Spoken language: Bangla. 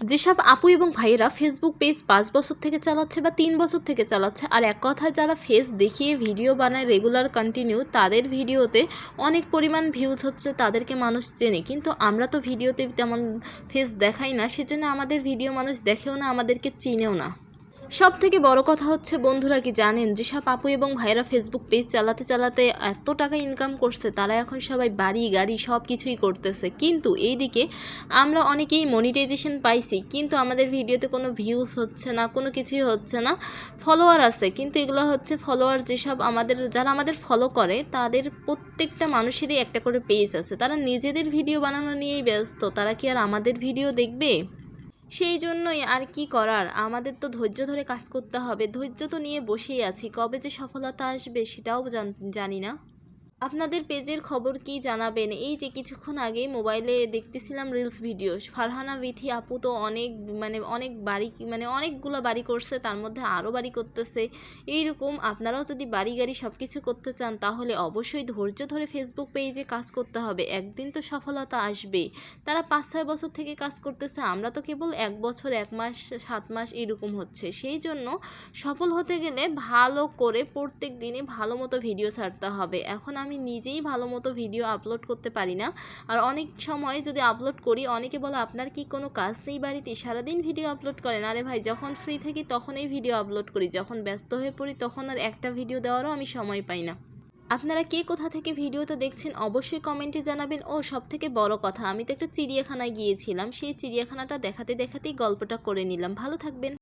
যেসব আপু এবং ভাইয়েরা ফেসবুক পেজ 5 বছর থেকে চালাচ্ছে বা 3 বছর থেকে চালাচ্ছে, আর এক কথায় যারা ফেস দেখিয়ে ভিডিও বানায় রেগুলার কন্টিনিউ, তাদের ভিডিওতে অনেক পরিমাণ ভিউজ হচ্ছে, তাদেরকে মানুষ চেনে। কিন্তু আমরা তো ভিডিওতে তেমন ফেস দেখাই না, সেজন্য আমাদের ভিডিও মানুষ দেখেও না, আমাদেরকে চিনেও না। সব থেকে বড় কথা হচ্ছে বন্ধুরা, কি জানেন, যেসব আপু এবং ভাইরা ফেসবুক পেজ চালাতে চালাতে এত টাকা ইনকাম করছে, তারা এখন সবাই বাড়ি গাড়ি সব কিছুই করতেছে। কিন্তু এইদিকে আমরা অনেকেই মনিটাইজেশন পাইছি, কিন্তু আমাদের ভিডিওতে কোনো ভিউজ হচ্ছে না, কোনো কিছুই হচ্ছে না। ফলোয়ার আছে, কিন্তু এগুলো হচ্ছে ফলোয়ার যেসব যারা আমাদের ফলো করে, তাদের প্রত্যেকটা মানুষেরই একটা করে পেজ আছে। তারা নিজেদের ভিডিও বানানো নিয়েই ব্যস্ত, তারা কি আর আমাদের ভিডিও দেখবে? সেই জন্যই আর কি করার, আমাদের তো ধৈর্য ধরে কাজ করতে হবে। ধৈর্য তো নিয়ে বসেই আছি, কবে যে সফলতা আসবে সেটাও জানি না। আপনাদের পেজের খবর কি জানাবেন? এই যে কিছুক্ষণ আগে মোবাইলে দেখতেছিলাম রিলস ভিডিও, ফারহানা বিথি আপু তো অনেক বাড়ি অনেকগুলো বাড়ি করছে, তার মধ্যে আরও বাড়ি করতেছে। এইরকম আপনারাও যদি বাড়ি গাড়ি সব কিছু করতে চান, তাহলে অবশ্যই ধৈর্য ধরে ফেসবুক পেজে কাজ করতে হবে। একদিন তো সফলতা আসবে। তারা 5-6 বছর থেকে কাজ করতেছে, আমরা তো কেবল 1 বছর 1 মাস 7 মাস এরকম হচ্ছে। সেই জন্য সফল হতে গেলে ভালো করে প্রত্যেক দিনই ভালো মতো ভিডিও ছাড়তে হবে। এখন আমি নিজেই ভালো মতো ভিডিও আপলোড করতে পারি না, আর অনেক সময় যদি আপলোড করি, অনেকে বলে আপনার কি কোনো কাজ নেই বাড়িতে, সারাদিন ভিডিও আপলোড করেন? আরে ভাই, যখন ফ্রি থাকি তখনই ভিডিও আপলোড করি, যখন ব্যস্ত হয়ে পড়ি তখন আর একটা ভিডিও দেওয়ারও আমি সময় পাই না। আপনারা কে কোথা থেকে ভিডিওটা দেখছেন অবশ্যই কমেন্টে জানাবেন। ও সব থেকে বড় কথা, আমি তো একটা চিড়িয়াখানায় গিয়েছিলাম, সেই চিড়িয়াখানাটা দেখাতে দেখাতেই গল্পটা করে নিলাম। ভালো থাকবেন।